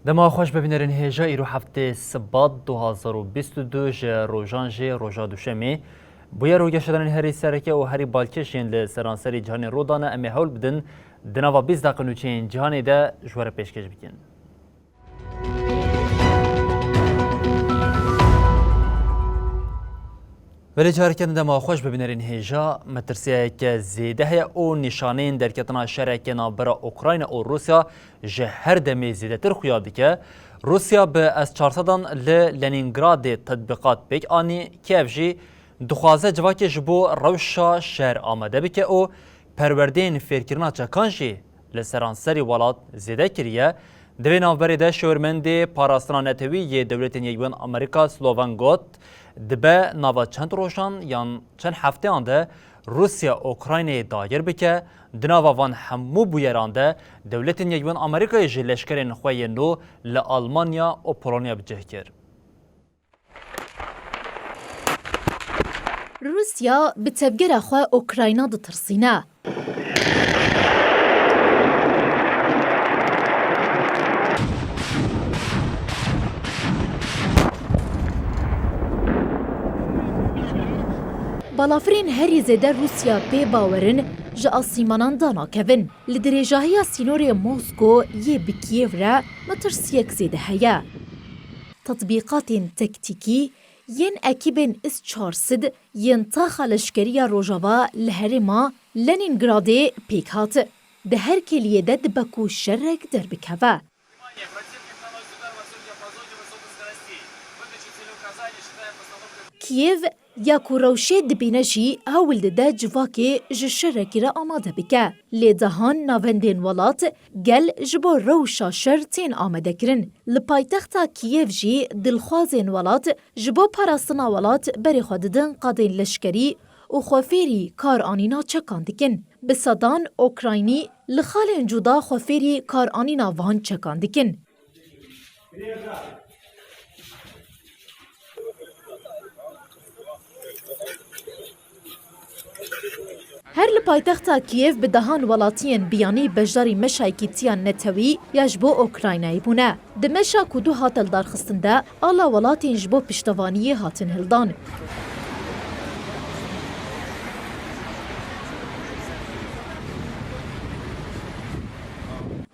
دما خوش ببینرین هجا ایرو هفته سبات 2022 روژان جه روژا دوشمی بویا روگه شدن هری سرکه و هری بالکشین لسرانسری جهان رودانه امی حول بدن دنوا 20 دقیقه نوچین جهانی ده جوار پیشکش بکن. ولی جارکن دما خوش ببینرین هجا مترسیه که زیده او نشانین در کتنا شرک نابرا اوکراین و روسیا جه هر دمی زیده تر خویادی که روسیا به از 400 لنینگراد تطبیقات بیک آنی کیف جی دخوازه جواکی جبو روشا شهر آمده بی که او پروردین فیرکرنا چکان جی لسرانسری ولاد زیده کریه دوی نافبری ده شورمندی پاراستنا نتوی دولت نیوان امریکا سلوون گوت دبه ناوا چند روشان یان چند هفته آنده روسیا اوکراین دایر بکه دناوا وان همو بویرانده دولت نیوان امریکا جی لشکرین خوی نو لآلمانیا و پولونیا بجه کرد. روسیا به تبگر خواه اوکراین دا ترسینه. بالافرین هری زده روسیا پی باورن جا آسیمانان دانا کون. لدریجاهی سینور موسکو یه بکیف را مترسیک زده هیا. تطبیقات تکتیکی ین اکیبن اس 400 ین تاخ لشکری روژاوا لهرما لنینگراده پیک هات. ده هر کلیه ده بکو شرک در بکوه. کیف یا کوروشه دبینه جی هول ده جواکی جشرکی را آماده بکه. لیدهان ناوندین ولات گل جبو روشا شرطین آماده کرن. لپایتختا کیف جی دلخوازین ولات جبو پاراستنا ولات بری خوددن قادین لشکری و خوفیری کار آنینا چکان دکن. بسادان اوکراینی لخالین جدا خوفیری کار آنینا وان چکان دکن. هر لپایتختا کیف به دهان ولاتین بیانی بجداری مشایکی تیان نتوی یاج بو اوکراینای بونه. دمشا کدو هاتل دارخستنده آلا ولاتین جبو پشتوانی هاتن هلدان.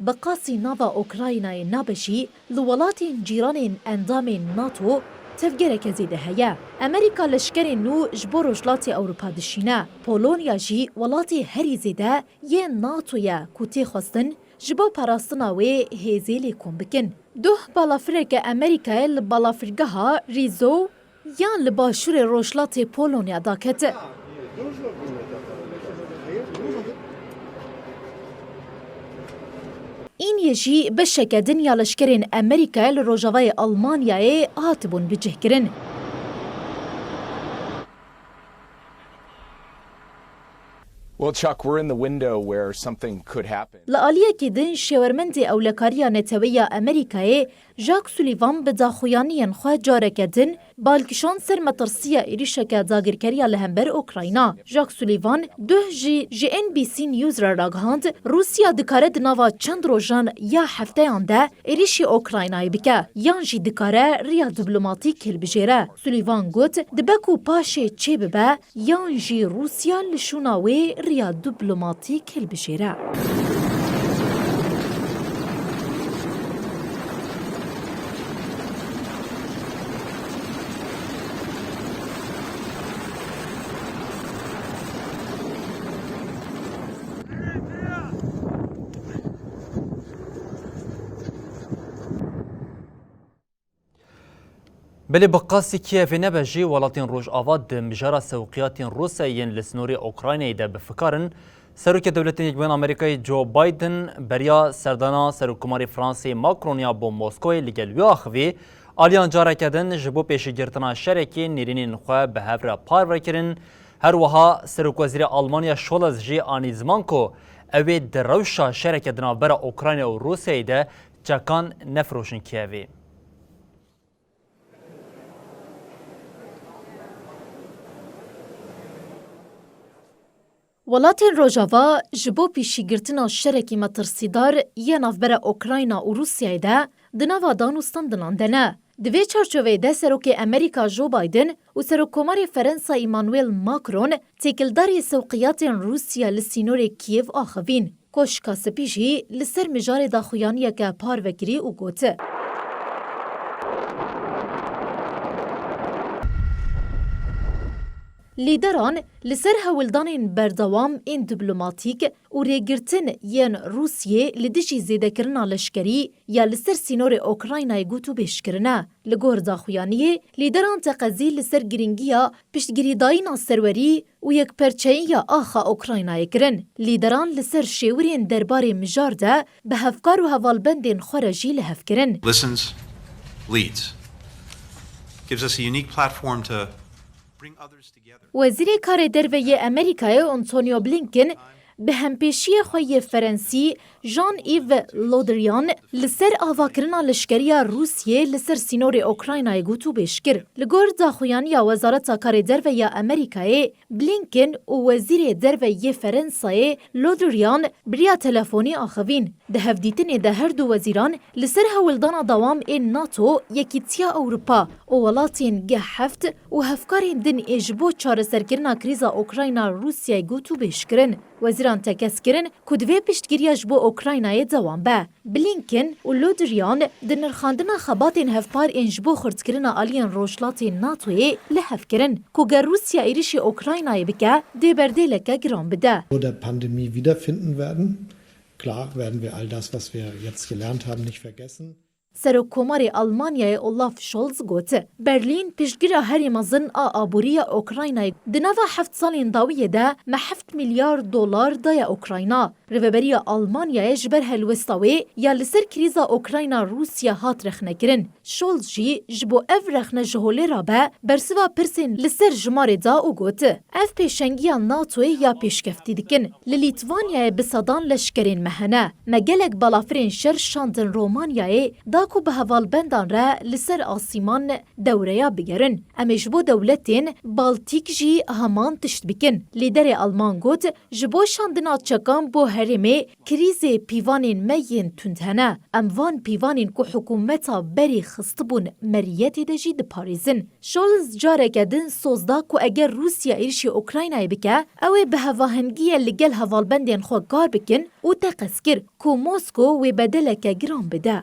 بقاسی ناوا اوکراینای نابشی لولاتین جیران اندام ناتو تفگره که زیده هیا. امریکا لشکر نو جبو روشلاتی اوروپا دشینه. پولونیا جی ولاتی هری زیده یه ناتویا کوتی خواستن جبو پاراستنا و هیزیلی کن بکن. دوه بالافرک امریکای لبالافرگه ها ریزو یان لباشور روشلاتی پولونیا داکت. این یجی بشک دنیا لشکرین امریکا لروجاوای آلمانیای هاتبون بجه کرن. Well, Chuck, we're in the window where something could happen. لآلیه که دن شورمندی اولکاریا نتویا امریکای جاک سولیوان به داخویانیان خواه جاره کدن بالکشان سر مترسیه ایریشه که داگرکریا لهمبر اوکراینا. جاک سولیوان جی NBC نیوز را راگهاند روسیا دکاره دناوا چند روژان یا هفته آنده ایریشی اوکراینای بکه یان جی دکاره ریا دیپلماتیک کل بجیره. سولیوان گوت دبکو پاشه چه ببه یان جی روسیا لشوناوی ریا دیپلماتیک کل بجیره. بله بقاسی کیف نبجی ولاتین روش آواد مجرا سوقیاتین روسیین لسنوری اوکراینی ده بفکرن سروک دولت یکبان آمریکای جو بایدن بریا سردانا سروکماری فرانسی ماکرونیا بو موسکوی لگل وی آخوی آلیان جاره کدن جبو پیشی گرتنا شرکی نیرینین خواه به هفره پار وکرن هر وها سروک وزیر آلمانیا شولز جی آنی زمان کو اوی در روشا شرک دنابرا اوکراین و روسیه ده چکان نفروشن کیوی. ولاتین روژاوا جبو پیشیگرتنا شرکی مترسیدار یه نافبر اوکراینا و روسیه ده دناوا دانوستان دناندنه. دوی چارچوه ده سروک امریکا جو بایدن و سروکومار فرانسا ایمانویل ماکرون تکلداری سوقیات روسیا لسینور کیف آخوین. کوشکا سپیجی لسر مجار داخویانی که پار وگیری و گوته. لیدران لسر هولدانین بردوام این دیپلماتیک و ریگرتن ین روسیه لدیجی زیده کرنا لشکری یا لسر سینور اوکراینای گوتو بیش کرنه. لگور داخویانیه لیدران تقضی لسر گرینگیا پشتگیری داینا سروری و یک پرچهی یا آخا اوکراینای کرن. لیدران لسر شیورین درباره مجار ده به هفکار و هوالبندین خورجی لحف کرن. Listens, leads. Gives us a unique platform to bring others together. وزیر کار دروی امریکای آنتونیو بلینکن به همپیشی خوی فرانسی ژان ایو لودریان لسر آواکرنا لشکریا روسیه لسر سینور اوکراینای گوتو بیشکر. لگور داخویانی وزارت کار دروی امریکای بلینکن و وزیر دروی فرانسای لودریان بریا تلفنی آخوین. ده هفدیتن ده هر دو وزیران لسر هولدان دوام این ناتو یکیتیا اروپا و ولاتین گه هفت و هفکارین دن اجبو چار سرکرنا کریزا اوکراینا روسیه گوتو بیشکرن. وزیران تکس کرن که دوی پشتگیریش بو اوکراینای دوام به. بلینکن و لودریان دنرخاندنا خباتین هفپار انجبو خردکرنا آلیان روشلاتین ناتوی لحف کرن که گر روسیا ایریش اوکراینای بکه دی برده لکه گرام بده. Der Pandemie wiederfinden werden. Klar werden wir all das, was wir jetzt gelernt haben, nicht vergessen. سروکومار آلمانیای اولاف شولز گوته برلین پیشگیر هری مزن آبوری اوکراینای دنوا 7 سالین داویه ده ما 7 میلیارد دلار دای اوکراینا رهبری آلمانیای جبر هلوستاوی یا لسر کریزا اوکراینا روسیا هات رخنه کرن شولز جی جبو اف رخنه جهوله را به برسوا پرسین لسر جمار دا او گوته اف پیشنگیا ناتوی یا پیشکفتی دکن لیتوانیای بسادان لشکرین مهنه مگلک بالافرین شر شاندن رومانیای کو به هوالبندان را لسر آسیمان دوریا بگرن. امیش بو دولتین بالتیک جی همان تشت بکن. لیدر آلمان گوت جبو شاندنا چکان بو هرمه کریز پیوانین مین تندهنه. اموان پیوانین که حکومتا بری خستبون مریت دجی ده پاریزن. شولز جاره کدن سوزدا که اگر روسیا ایرشی اوکراینای بکه اوه به هواهنگی لگل هوالبندین خواه گار بکن و تقسکر که موسکو و بدلک گرام بده.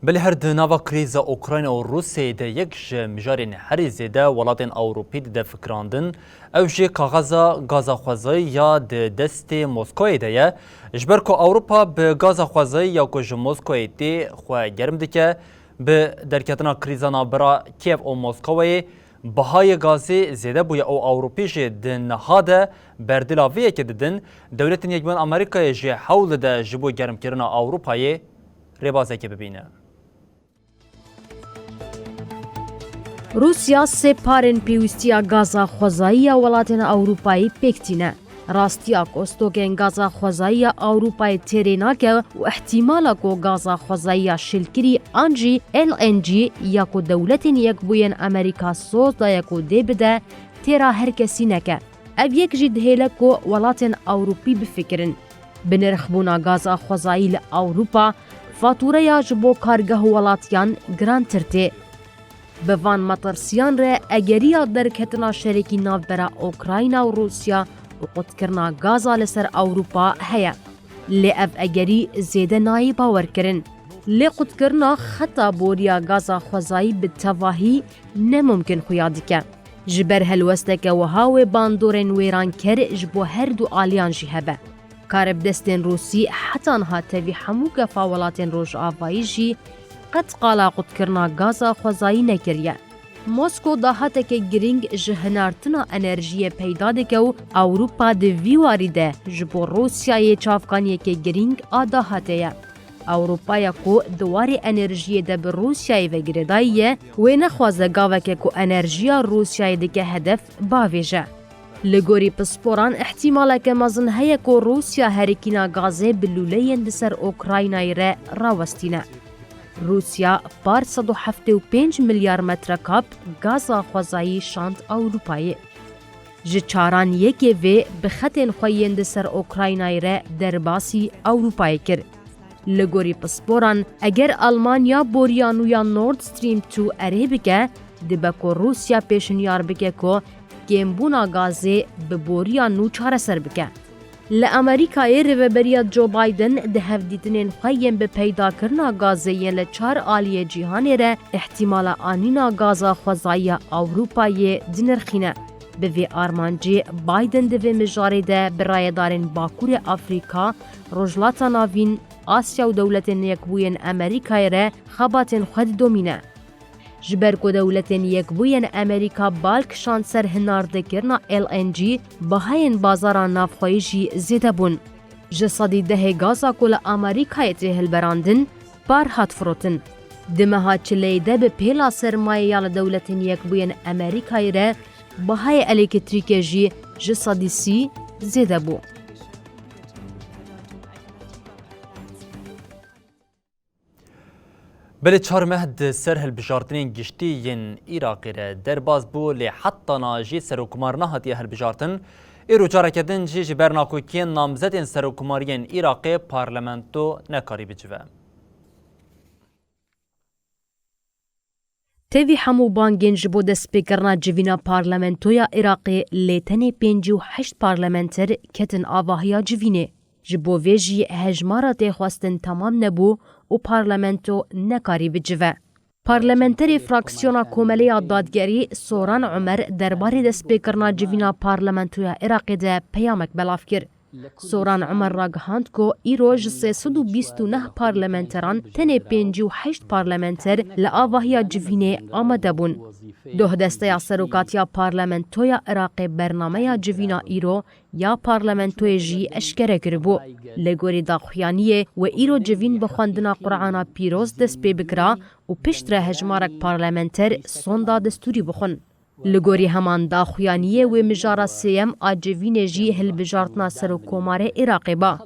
بله هر دناوا کریز اوکراین و روسیه ده یک مجارین هری زیده ولاتین اوروپی ده فکراندن او جی کاغذا گازاخوازی یا ده دست موسکوی ده یه جبر که اوروپا به گازاخوازی یا که موسکوی ده خواه گرم ده که به درکتنا کریزانا برا کیف و موسکوی بهای گازی زیده بوی او اوروپی جی ده نهاده بردلاویه که ددن دولتین یکبان امریکای جی حول ده جبو گرم کرنا اوروپای ربازه که ببینه. روسیا سه پارن پیوستیا گازا خوزایی ولاتین اوروپایی پکتینه. راستیا کوستوگن گازا خوزایی اوروپای تریناکه و احتمالا کو گازا خوزایی شلکری انجی LNG یا کو دولتین یک بوین امریکا سوز دا یکو دی بده تیرا هر کسی نکه. او یک جید هیله کو ولاتین اوروپی بفکرن. بنرخبونا گازا خوزایی لأوروپا فاتوره یا جبو کارگه ولاتیان گران ترته. بوان مطرسیان ره اگریا درکتنا شرکی ناو برا اوکراینا و روسیا و قدکرنا گازا لسر اوروپا هیا. لی اف اگری زیده نایی باور کرن. لی قدکرنا خطا بوریا گازا خوزایی بتواهی نممکن خویادی که. جبر هلوستک و هاو باندورن ویران کر جبو هر دو آلیان جی هبه. کارب دستین روسی حتی انها تاوی همو گفاولاتین روش آفایی جی قد قالا قد کرنا گازا خوزایی نکریه. موسکو داهاتeke girîng ji hinartina enerjiyê peyda dike û Ewropa di vî warî de ji bo Rûsyayê çavkaniyeke girîng a dahate ye. Ewropaya ku di warê enerjiyê de bi Rûsyayê ve girêdayî ye, wê nexwaze gaveke ku enerjiya Rûsyayê dike hedef bavêje. Li gorî pisporan ihtimaleke mezin heye ku Rûsya herikîna gazê bi lûleyên di ser Ukraynayê re rawestîne. Rûsya par 175 milyar metrekap gaza xwezayî şand Ewropayê. Ji çaran yekê vê bi xetên xwe yên di ser Ukraynayê re derbasî Ewropayê kir. Li gorî pisporan eger Almanya boriya nû ya Nord Stream 2 erê bike, dibe ku Rûsya pêşniyar bike ku kêmbûna gazê bi boriya nû çareser bike. Li Amerîkayê rêveberiya Joe Biden di hevdîtinên xwe yên bi peydakirina gazê yên li 4 aliyê cîhanê re ihtimala anîna gaza xwezayiya Ewropayê dinirxîne. Bi vê armancê Biden di vê mijarê de bi rayedarên Bakurê Afrika, Rojhilata Navîn, Asya û dewletên Yekbûyên Amerîkayê re xebatên xwe didomîne. Ji ber ku dewletên Yekbûyên Amerîka balkişan ser hinardekirina LNG, bihayên bazara navxweyî jî zêde bûn. Ji sedî dehê gaza ku li Amerîkayê tê hilberandin, par hat firotin. Di meha çileyê de bi pêla sermayeya li dewletên Yekbûyên Amerîkayê re, bihayê elektrîkê jî ji sedî 30 zêde bû. بله چهار مهد سر هلبجارتنین گشتی ین عراقی را درباز بو لی حتی ناجی سروکمار نهاتی هلبجارتن ایرو جارکدن جی جبرناکوکین نامزدین سروکمارین عراقی پارلمنتو نکاری بجوه. تیوی همو بانگین جبو دست بکرنا جوینا پارلمنتویا عراقی لیتنی 58 پارلمنتر کتن آواهیا جوینه. جبو ویجی هجمارات خواستن تمام نبو و پارلمنتو نکاری بجوه. پارلمنتری فراکسیونا کوملیا دادگری سوران عمر درباره دست بکرنا جوینا پارلمنتویا عراقی ده پیامک بلاف کر. سوران عمر راگهاند کو ایروج 329 پارلمنتران تنه 58 پارلمنتر لآواهیا جوینه آمده بون. دوه دسته سروکاتیا پارلمنتویا عراقی برنامه جوینا ایرو یا پارلمنتوی جی اشکره کربو. لگوری داخویانیه و ایرو جوین بخواندنا قرآنا پیروز دست بی بکرا و پشت ره هجمارک پارلمنتر سوندا دستوری بخون. لگوری همان داخویانیه و مجارا سیم آجوین جی هلبجارتنا سر و کوماره عراقی با.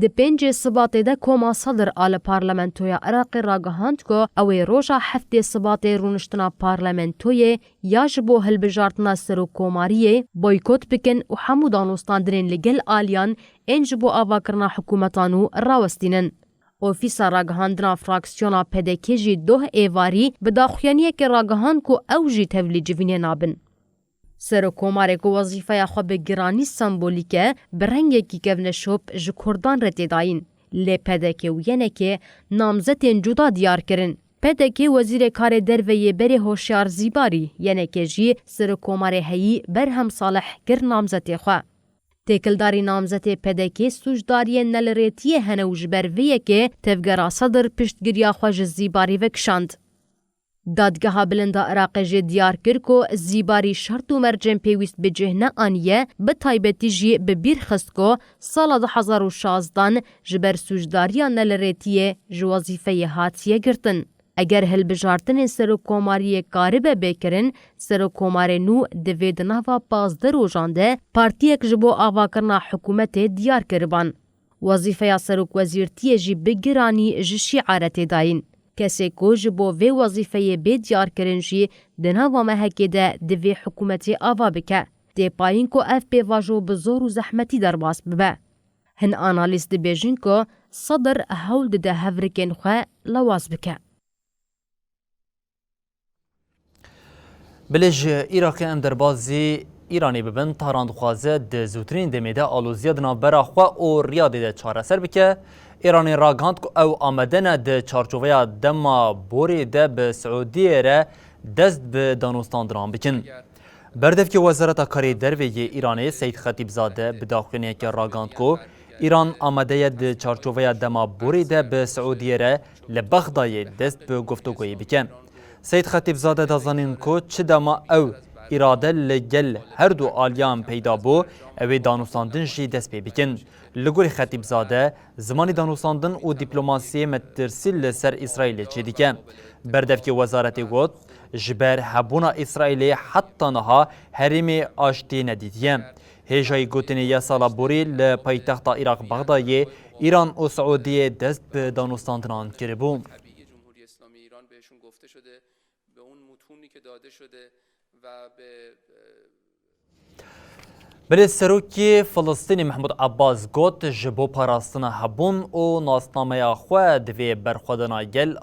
ده 5 سباته ده کوما صدر آل پارلمنتویا عراقی راگهاند کو اوی روژا 7 سباته رونشتنا پارلمنتوی یا جبو هلبجارتنا سر و کوماریه بایکوت بکن و همو دانوستاندرین لگل آلیان انجبو آواکرنا حکومتانو راوستینن. اوفیسا راگهاندنا فراکسیونا پدکی جی دوه ایواری به داخویانیه که راگهاند کو او جی تولی جوینه نابن. سر کوماره کو وظیفه خو به گرانی سمبولیکه برنگه کی کونه شوب ج کردان رتی داین. لی پدکی و ینه که نامزتین جدا دیار کرن. پدکی وزیر کار دروی بری هوشیار زیباری یعنی که جی سر کوماره هی برهم صالح گر نامزتی خو. تکلداری نامزت پدکی سوجداری نلریتیه هنوج برویه که تفگرا صدر پشتگیریا خوش زیباری وکشاند. دادگاه بلندا عراق جی دیار کر کو زیباری شرط و مرجم پیوست به جهنه آنیه به تایبتی جی به بیر خست کو سال 2016 جبر سوجداری نلریتیه جوازیفه هاتیه گرتن. اگر هلبجارتن سر و کوماری کاربه بکرن، سر و کوماری نو دوید نوا 15 روزانده پارتیک جبو آوا کرنا حکومت دیار کربان. وظیفه سر و وزیرتی جی بگرانی جشی عارت داین. کسی کو جبو وی وظیفه بی دیار کرن جی دنوا مهکی ده دوی حکومت آوا بکه. دی پایین کو اف پی واجو بزور و زحمتی در باس ببه. هن آنالیست بیجین کو صدر هول ده هفرکن خواه لواز بکه. بلج عراقی ام دربازی ایرانی ببن تهران دخوازه ده زوترین دمیده آلوزیا دنا براخوا او ریاده ده چاره سر بکه ایرانی راگاند که او آمدن ده چارچوبه دما بوری ده به سعودیه ره دست به دانوستان دران بکن. بردف که وزارت کاری دروی ایرانی سید خطیبزاده به داخلینه که راگاند که ایران آمده ده چارچوبه دما بوری ده به سعودیه ره لبغدای دست به گفتگوی بکن. سید خطیبزاده دازانین کو چه دما او اراده لگل هر دو آلیان پیدا بو اوی دانوساندن جی دست پی بکن. لگوری خطیبزاده زمانی دانوساندن و دیپلوماسی مترسیل لسر اسرائیل چی دیکه. بردفکی وزارتی گوت جبر هبونا اسرائیل حتی نها حریم آشتی ندیدیم. هیجای گوتنی یا سالا بوری لپایتخت عراق بغدادی ایران و سعودی دست به دانوستاندنان کربو. جمهوری اسلامی ایران بهشون گفته شده به اون متونی که داده شده و به بله سروکی فلسطینی محمود عباس گوت جبو پاراستنا هبون و ناسنامه خود و برخودنا گل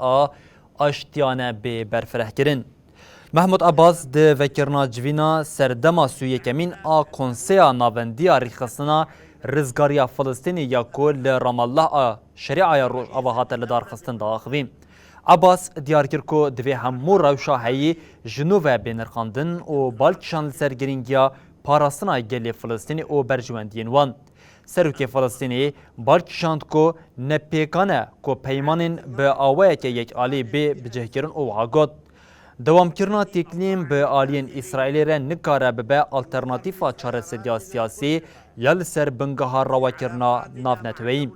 آشتیانه به برفره کرن. محمود عباس ده وکرنا جوینا سردما سوی کمین کنسیا ناوندی ریخستنا رزگاریا فلسطینی یا کل رام الله شریعه روش آواهات لدار خستن داخویم. عباس دیار کرکو دوی همو روشا هایی جنوب بینرخاندن و بالکشان سرگرینگیا پاراستنا گلی فلسطینی و برجواندین وان. سروک فلسطینی بالکشاند کو نپیکانه کو پیمانین به آوه که یک آلی بجه کرن او هاگود. دوام کرنا تکلیم به آلین اسرائیلی را نکاره به آلترناتیفا چارەسەریya سیاسی یا لسر بنگها روا کرنا ناو نتوی.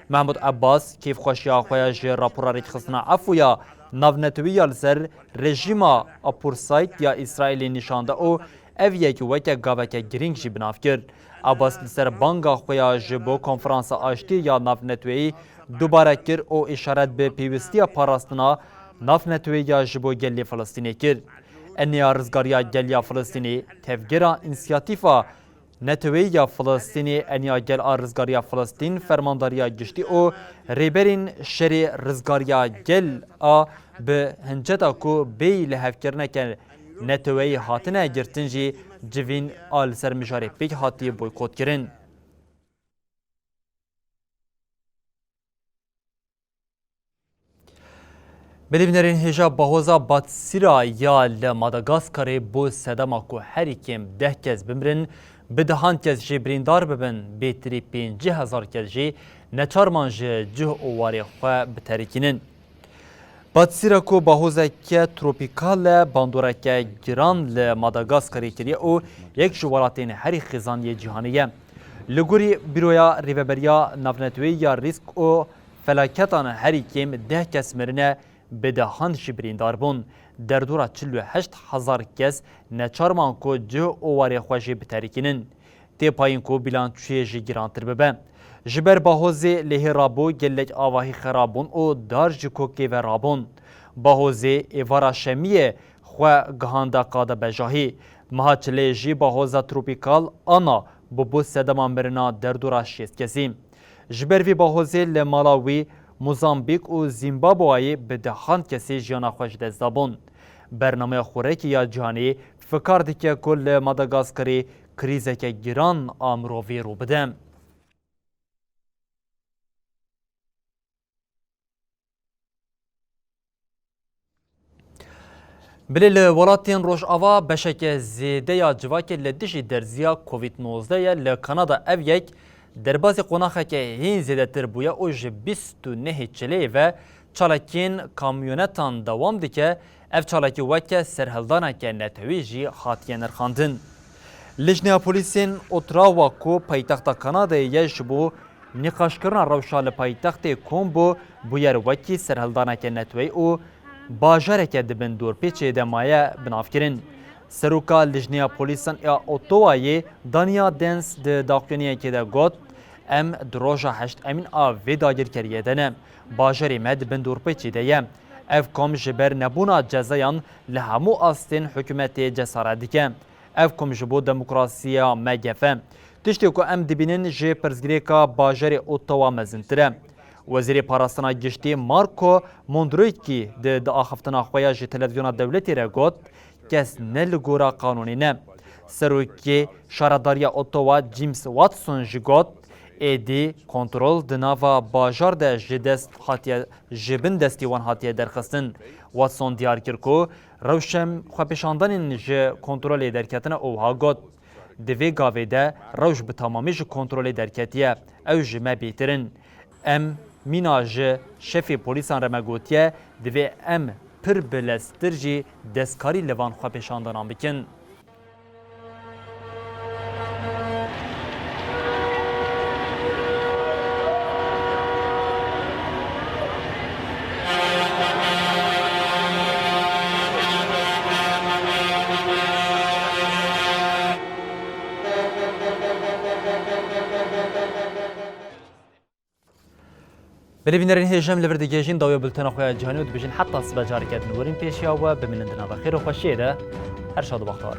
محمود عباس کیف خوشیا خویش راپورا ریخستنا عفویا ناو نتوی یا لسر رژیما اپورسایت یا اسرائیلی نشانده او او یک وکه گاوکه گرینگ جی بناف کرد. عباس لسر بانگا خویش بو کنفرانس آشتی یا ناو نتوی دوباره کرد او اشارت به پیوستی پاراستنا ناف نتوی یا جبو گلی فلسطینی کرد. انیا رزگاریا گلیا فلسطینی تفگیرا انسیاتیفا نتوی یا فلسطینی انیا گل رزگاریا فلسطین فرمانداریا گشتی او ریبرین شری رزگاریا گل به هنجتا کو بی لحف کرنه که نتوی هاتنه گرتنجی جوین آل سرمجاری پیک هاتی بویکوت کرن. بلیبنرین هجا باهوزا باتسیرا یا لماداگاسکاری بو سدما کو هری کم 10 کس بمرن بدهان کس جی بریندار ببن بیتری 50,000 کس جی نچارمان جه اواری خواه بتریکینن. باتسیرا کو باهوزا که تروپیکال باندورا که گران لماداگاسکاری کریه او یک جوالاتین هری خیزانی جهانیه. لگوری بیرویا ریوبریا نافنتوی یا ریسک او فلاکتان هری کم 10 کس مرنه بدهان شبریندار بون. در دورا 48,000 کس نچارمان کو جه اواری خوشی بتریکینن. تی پایین کو بیلانچوی جی گرانتر ببه. جبر باهوزی لحی رابو گلک آواهی خرابون او دار جکوکی و رابون. باهوزی ایوارا شمیه خواه گهانده قاده بجاهی. مهاچله جی باهوزا تروپیکال آنا ببو سدمان برنا در دورا 6 کسی. جبر وی باهوزی لمالاوی موزامبیک و زیمبابوی به دهان کسی جیانا خوش دزدابون. برنامه خوراکی یا جهانی فکر دیگه کل ماداگاسکاری کریزه که گران آمروی رو بدم. بلیل ولاتین روش آوا بشک زیده یا جواک لدیشی درزیا کووید 19 یا لکانادا او یک درباز قناخه که هین زیده تر بویا اوج 29 چلی و چالکین کامیونتان دوام دیگه اف چالکی وکه سرهلدانه که نتوی جی خاطیه نرخاندن. لجنه پولیسین اتراوا کو پایتخت کانادا یش بو نقاش کرنا روشال پایتخت کومبو بویر وکی سرهلدانه که نتوی او باجاره که دبن دور پیچه دمایه بناف کرن. سروکا لجنه پولیسان یا اوتوایی دانیا دنس ده داقیونیه که ده گوت ام دروژا هشت امین آوی داگیر کریه دنه. باجاری مد بن دور پیچه ده اف کم جبر نبونا جزایان لهمو آستین حکومت جساره دیگه. اف کم جبو دموکراسیا مگفه. تشتی که ام دبینن جه پرزگریکا باجاری اوتوا مزنتره. وزیر پاراستنا گشتی مارکو موندرویکی ده آخفتنا خویا جه تلویزیون دولتی را گوت کس نلگورا قانونی نه. سروکی شارداریا اوتوا جیمز واتسون جگوت ایدی کنترل دناوا باجار ده جبن دستیوان هاتیه درخستن. واتسون دیار کرکو روشم خوپشاندن جه کنترل درکتن اوها گوت. دوی گاوه ده روش به تمامی جه کنترل درکتیه او جمع بیترن. ام مینا جه شفی پولیسان رمگوتیه دوی ام پر بلستر جی دستکاری لوان خوا پیشاندانان بکن. بلبینرین هجم لورد گیجین داوی بلتن خواه جهانی و دبیجین حتی صبح جاری کردن ورین پیشیا و بمینندنا بخیر و خوشیه ده هر شاد و بختار.